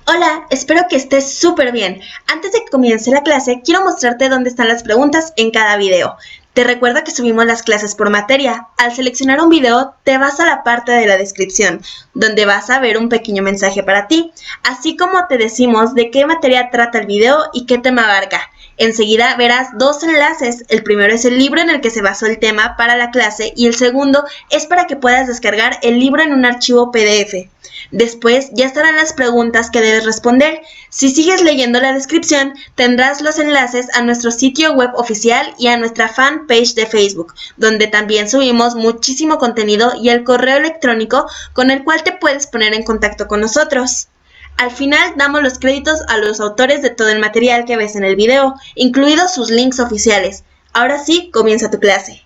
Hola, espero que estés súper bien. Antes de que comience la clase, quiero mostrarte dónde están las preguntas en cada video. Te recuerdo que subimos las clases por materia. Al seleccionar un video, te vas a la parte de la descripción, donde vas a ver un pequeño mensaje para ti, así como te decimos de qué materia trata el video y qué tema abarca. Enseguida verás dos enlaces. El primero es el libro en el que se basó el tema para la clase y el segundo es para que puedas descargar el libro en un archivo PDF. Después ya estarán las preguntas que debes responder. Si sigues leyendo la descripción, tendrás los enlaces a nuestro sitio web oficial y a nuestra fanpage de Facebook, donde también subimos muchísimo contenido, y el correo electrónico con el cual te puedes poner en contacto con nosotros. Al final damos los créditos a los autores de todo el material que ves en el video, incluidos sus links oficiales. Ahora sí, comienza tu clase.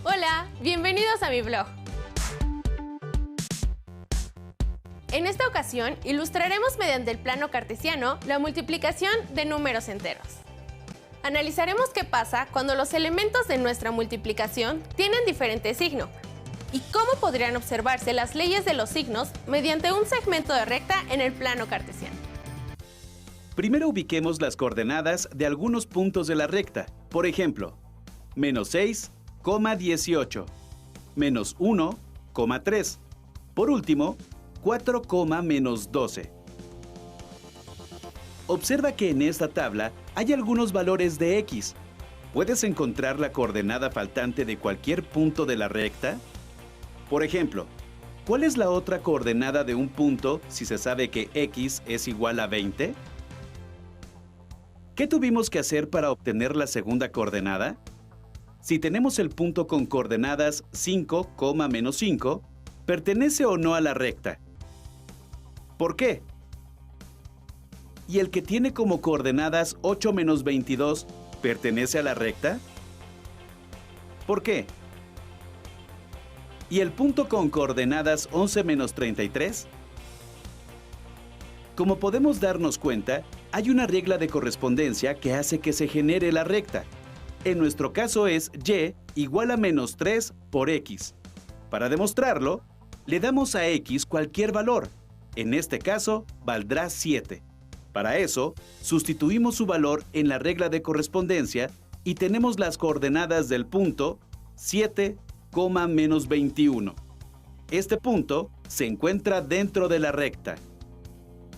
Hola, bienvenidos a mi blog. En esta ocasión ilustraremos mediante el plano cartesiano la multiplicación de números enteros. Analizaremos qué pasa cuando los elementos de nuestra multiplicación tienen diferente signo y cómo podrían observarse las leyes de los signos mediante un segmento de recta en el plano cartesiano. Primero ubiquemos las coordenadas de algunos puntos de la recta. Por ejemplo, menos 6, 18, menos 1, 3. Por último, 4, menos 12. Observa que en esta tabla hay algunos valores de x. ¿Puedes encontrar la coordenada faltante de cualquier punto de la recta? Por ejemplo, ¿cuál es la otra coordenada de un punto si se sabe que x es igual a 20? ¿Qué tuvimos que hacer para obtener la segunda coordenada? Si tenemos el punto con coordenadas 5, menos 5, ¿pertenece o no a la recta? ¿Por qué? ¿Y el que tiene como coordenadas 8 menos 22, pertenece a la recta? ¿Por qué? ¿Y el punto con coordenadas 11 menos 33? Como podemos darnos cuenta, hay una regla de correspondencia que hace que se genere la recta. En nuestro caso es y igual a menos 3 por x. Para demostrarlo, le damos a x cualquier valor. En este caso, valdrá 7. Para eso, sustituimos su valor en la regla de correspondencia y tenemos las coordenadas del punto 7, menos 21. Este punto se encuentra dentro de la recta.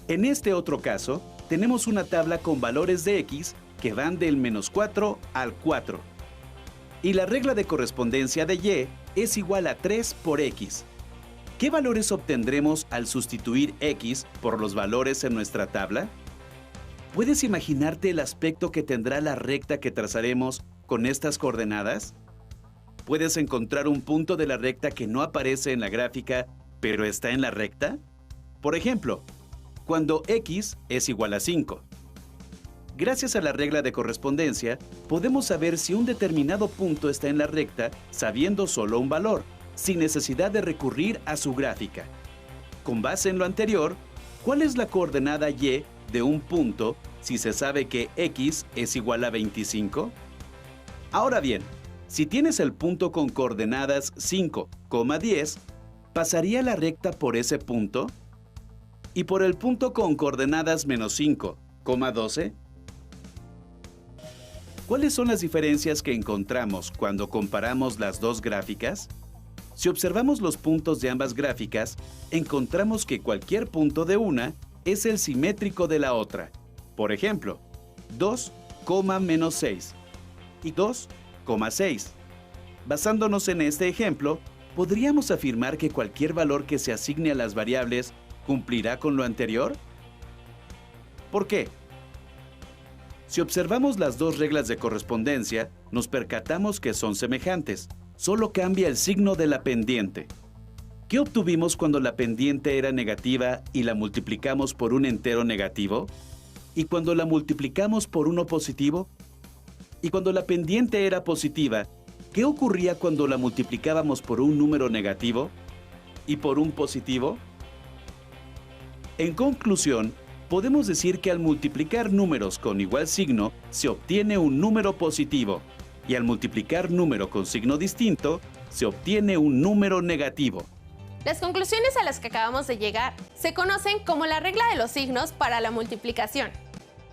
En este otro caso, tenemos una tabla con valores de x que van del menos 4 al 4. Y la regla de correspondencia de y es igual a 3 por x. ¿Qué valores obtendremos al sustituir x por los valores en nuestra tabla? ¿Puedes imaginarte el aspecto que tendrá la recta que trazaremos con estas coordenadas? ¿Puedes encontrar un punto de la recta que no aparece en la gráfica, pero está en la recta? Por ejemplo, cuando x es igual a 5. Gracias a la regla de correspondencia, podemos saber si un determinado punto está en la recta sabiendo solo un valor, sin necesidad de recurrir a su gráfica. Con base en lo anterior, ¿cuál es la coordenada y de un punto si se sabe que x es igual a 25? Ahora bien, si tienes el punto con coordenadas 5, 10, ¿pasaría la recta por ese punto? ¿Y por el punto con coordenadas menos 5, 12? ¿Cuáles son las diferencias que encontramos cuando comparamos las dos gráficas? Si observamos los puntos de ambas gráficas, encontramos que cualquier punto de una es el simétrico de la otra. Por ejemplo, 2, menos 6 y 2, 6. Basándonos en este ejemplo, ¿podríamos afirmar que cualquier valor que se asigne a las variables cumplirá con lo anterior? ¿Por qué? Si observamos las dos reglas de correspondencia, nos percatamos que son semejantes, solo cambia el signo de la pendiente. ¿Qué obtuvimos cuando la pendiente era negativa y la multiplicamos por un entero negativo? ¿Y cuando la multiplicamos por uno positivo? ¿Y cuando la pendiente era positiva, qué ocurría cuando la multiplicábamos por un número negativo y por un positivo? En conclusión, podemos decir que al multiplicar números con igual signo, se obtiene un número positivo, y al multiplicar número con signo distinto, se obtiene un número negativo. Las conclusiones a las que acabamos de llegar se conocen como la regla de los signos para la multiplicación.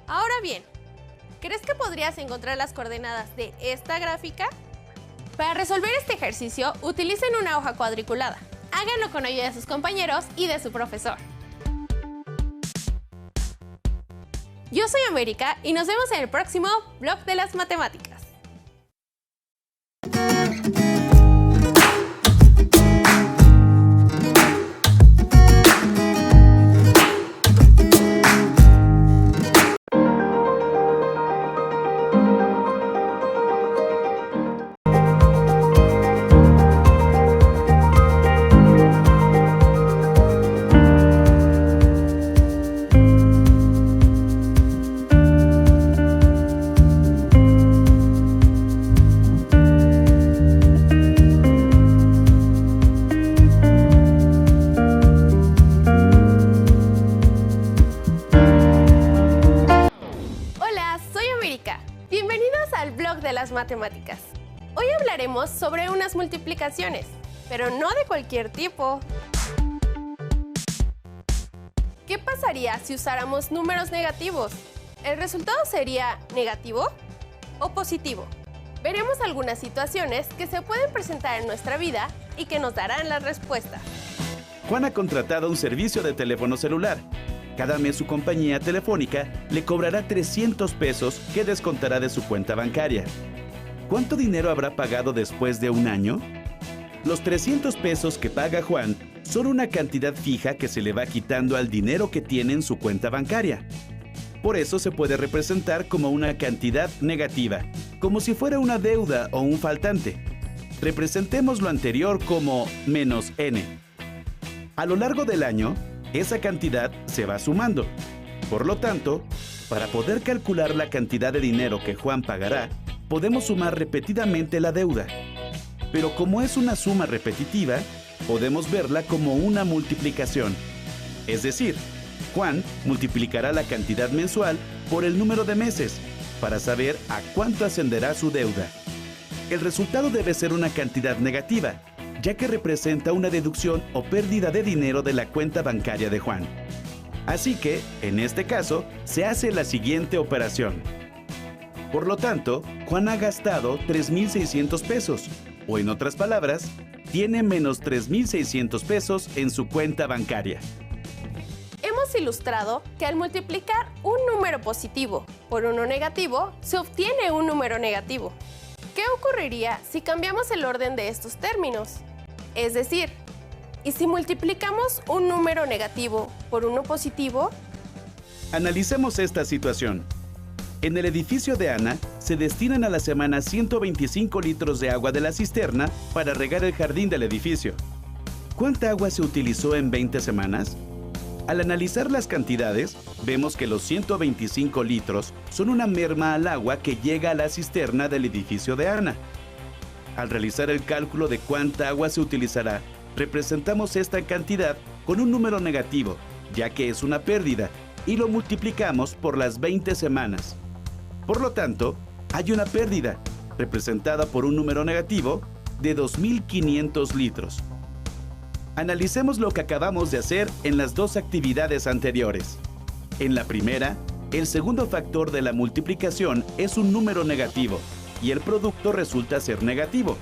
Ahora bien, ¿crees que podrías encontrar las coordenadas de esta gráfica? Para resolver este ejercicio, utilicen una hoja cuadriculada. Háganlo con ayuda de sus compañeros y de su profesor. Yo soy América y nos vemos en el próximo Blog de las Matemáticas. Bienvenidos al Blog de las Matemáticas. Hoy hablaremos sobre unas multiplicaciones, pero no de cualquier tipo. ¿Qué pasaría si usáramos números negativos? ¿El resultado sería negativo o positivo? Veremos algunas situaciones que se pueden presentar en nuestra vida y que nos darán la respuesta. Juan ha contratado un servicio de teléfono celular. Cada mes su compañía telefónica le cobrará 300 pesos que descontará de su cuenta bancaria. ¿Cuánto dinero habrá pagado después de un año? Los 300 pesos que paga Juan son una cantidad fija que se le va quitando al dinero que tiene en su cuenta bancaria. Por eso se puede representar como una cantidad negativa, como si fuera una deuda o un faltante. Representemos lo anterior como menos n. A lo largo del año, esa cantidad se va sumando. Por lo tanto, para poder calcular la cantidad de dinero que Juan pagará, podemos sumar repetidamente la deuda. Pero como es una suma repetitiva, podemos verla como una multiplicación. Es decir, Juan multiplicará la cantidad mensual por el número de meses para saber a cuánto ascenderá su deuda. El resultado debe ser una cantidad negativa, ya que representa una deducción o pérdida de dinero de la cuenta bancaria de Juan. Así que, en este caso, se hace la siguiente operación. Por lo tanto, Juan ha gastado 3,600 pesos, o en otras palabras, tiene menos 3,600 pesos en su cuenta bancaria. Hemos ilustrado que al multiplicar un número positivo por uno negativo, se obtiene un número negativo. ¿Qué ocurriría si cambiamos el orden de estos términos? Es decir, ¿y si multiplicamos un número negativo por uno positivo? Analicemos esta situación. En el edificio de Ana, se destinan a la semana 125 litros de agua de la cisterna para regar el jardín del edificio. ¿Cuánta agua se utilizó en 20 semanas? Al analizar las cantidades, vemos que los 125 litros son una merma al agua que llega a la cisterna del edificio de Ana. Al realizar el cálculo de cuánta agua se utilizará, representamos esta cantidad con un número negativo, ya que es una pérdida, y lo multiplicamos por las 20 semanas. Por lo tanto, hay una pérdida, representada por un número negativo, de 2,500 litros. Analicemos lo que acabamos de hacer en las dos actividades anteriores. En la primera, el segundo factor de la multiplicación es un número negativo, y el producto resulta ser negativo.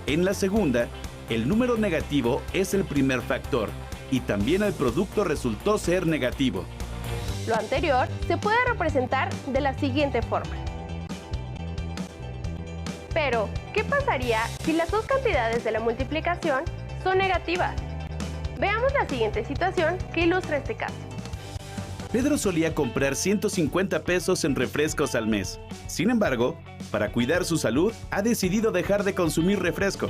En la segunda, el número negativo es el primer factor, y también el producto resultó ser negativo. Lo anterior se puede representar de la siguiente forma. Pero, ¿qué pasaría si las dos cantidades de la multiplicación son negativas? Veamos la siguiente situación que ilustra este caso. Pedro solía comprar 150 pesos en refrescos al mes. Sin embargo, para cuidar su salud, ha decidido dejar de consumir refresco.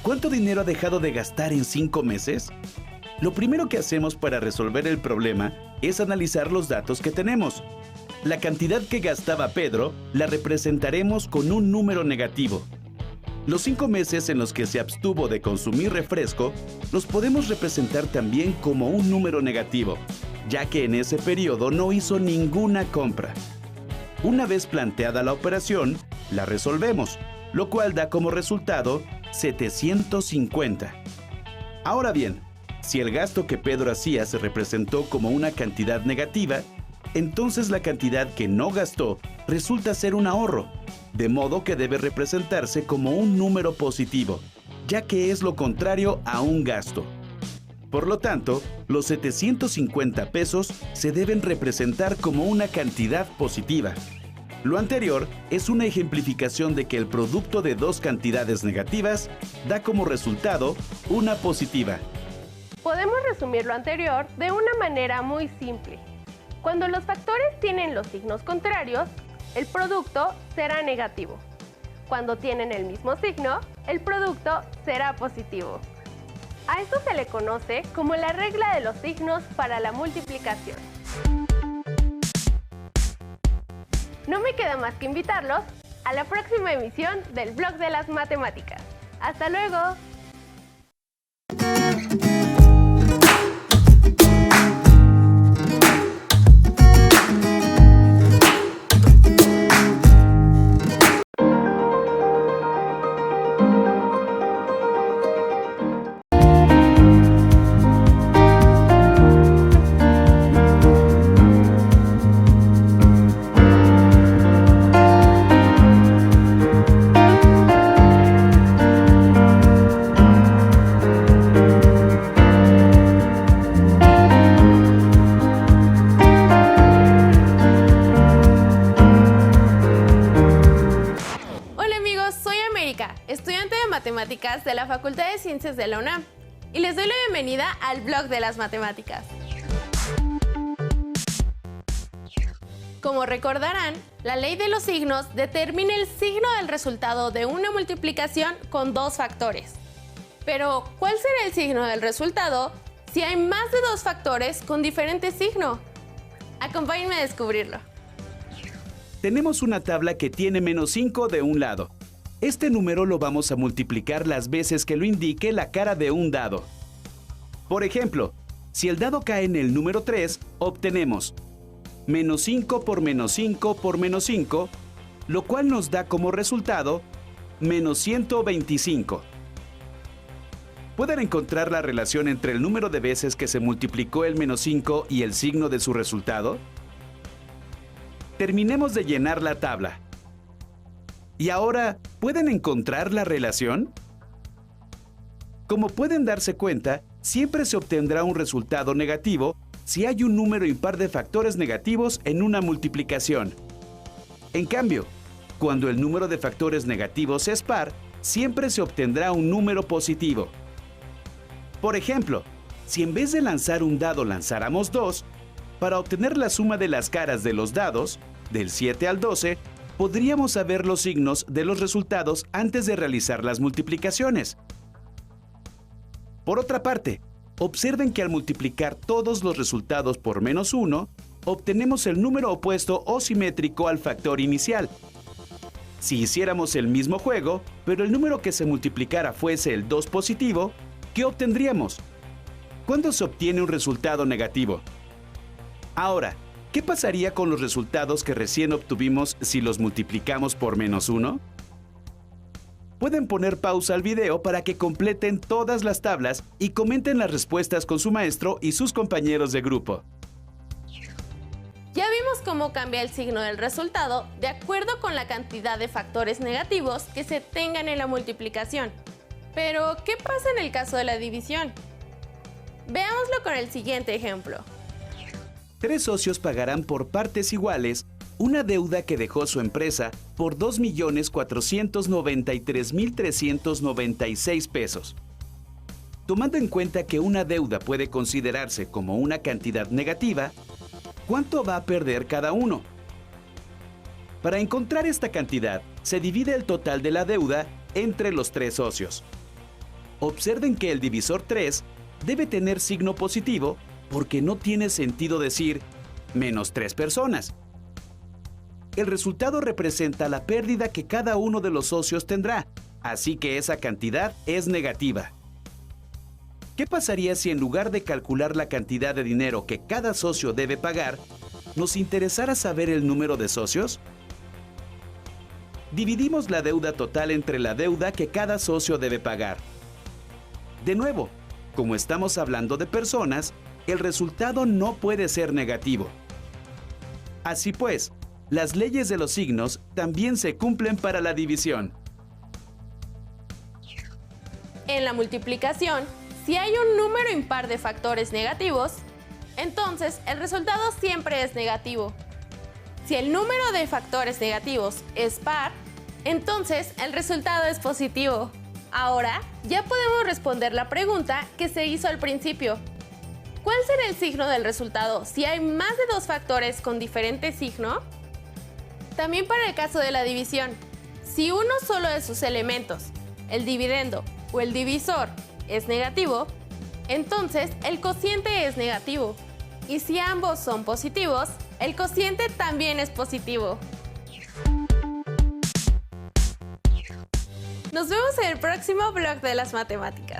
¿Cuánto dinero ha dejado de gastar en 5 meses? Lo primero que hacemos para resolver el problema es analizar los datos que tenemos. La cantidad que gastaba Pedro la representaremos con un número negativo. Los 5 meses en los que se abstuvo de consumir refresco los podemos representar también como un número negativo, ya que en ese periodo no hizo ninguna compra. Una vez planteada la operación, la resolvemos, lo cual da como resultado 750. Ahora bien, si el gasto que Pedro hacía se representó como una cantidad negativa, entonces la cantidad que no gastó resulta ser un ahorro, de modo que debe representarse como un número positivo, ya que es lo contrario a un gasto. Por lo tanto, los 750 pesos se deben representar como una cantidad positiva. Lo anterior es una ejemplificación de que el producto de dos cantidades negativas da como resultado una positiva. Podemos resumir lo anterior de una manera muy simple. Cuando los factores tienen los signos contrarios, el producto será negativo. Cuando tienen el mismo signo, el producto será positivo. A esto se le conoce como la regla de los signos para la multiplicación. No me queda más que invitarlos a la próxima emisión del Blog de las Matemáticas. ¡Hasta luego! Estudiante de Matemáticas de la Facultad de Ciencias de la UNAM, y les doy la bienvenida al Blog de las Matemáticas. Como recordarán, la ley de los signos determina el signo del resultado de una multiplicación con dos factores. Pero, ¿cuál será el signo del resultado si hay más de dos factores con diferente signo? Acompáñenme a descubrirlo. Tenemos una tabla que tiene -5 de un lado. Este número lo vamos a multiplicar las veces que lo indique la cara de un dado. Por ejemplo, si el dado cae en el número 3, obtenemos -5 por -5 por -5, lo cual nos da como resultado -125. ¿Pueden encontrar la relación entre el número de veces que se multiplicó el -5 y el signo de su resultado? Terminemos de llenar la tabla. ¿Y ahora pueden encontrar la relación? Como pueden darse cuenta, siempre se obtendrá un resultado negativo si hay un número impar de factores negativos en una multiplicación. En cambio, cuando el número de factores negativos es par, siempre se obtendrá un número positivo. Por ejemplo, si en vez de lanzar un dado lanzáramos 2, para obtener la suma de las caras de los dados, del 7 al 12, podríamos saber los signos de los resultados antes de realizar las multiplicaciones. Por otra parte, observen que al multiplicar todos los resultados por -1, obtenemos el número opuesto o simétrico al factor inicial. Si hiciéramos el mismo juego, pero el número que se multiplicara fuese el 2 positivo, ¿qué obtendríamos? ¿Cuándo se obtiene un resultado negativo? Ahora, ¿qué pasaría con los resultados que recién obtuvimos si los multiplicamos por -1? Pueden poner pausa al video para que completen todas las tablas y comenten las respuestas con su maestro y sus compañeros de grupo. Ya vimos cómo cambia el signo del resultado de acuerdo con la cantidad de factores negativos que se tengan en la multiplicación. Pero, ¿qué pasa en el caso de la división? Veámoslo con el siguiente ejemplo. 3 socios pagarán por partes iguales una deuda que dejó su empresa por 2.493.396 pesos. Tomando en cuenta que una deuda puede considerarse como una cantidad negativa, ¿cuánto va a perder cada uno? Para encontrar esta cantidad, se divide el total de la deuda entre los 3 socios. Observen que el divisor 3 debe tener signo positivo porque no tiene sentido decir menos 3 personas. El resultado representa la pérdida que cada uno de los socios tendrá, así que esa cantidad es negativa. ¿Qué pasaría si en lugar de calcular la cantidad de dinero que cada socio debe pagar, nos interesara saber el número de socios? Dividimos la deuda total entre la deuda que cada socio debe pagar. De nuevo, como estamos hablando de personas, el resultado no puede ser negativo. Así pues, las leyes de los signos también se cumplen para la división. En la multiplicación, si hay un número impar de factores negativos, entonces el resultado siempre es negativo. Si el número de factores negativos es par, entonces el resultado es positivo. Ahora ya podemos responder la pregunta que se hizo al principio. ¿Cuál será el signo del resultado si hay más de 2 factores con diferente signo? También para el caso de la división, si uno solo de sus elementos, el dividendo o el divisor, es negativo, entonces el cociente es negativo. Y si ambos son positivos, el cociente también es positivo. Nos vemos en el próximo blog de las matemáticas.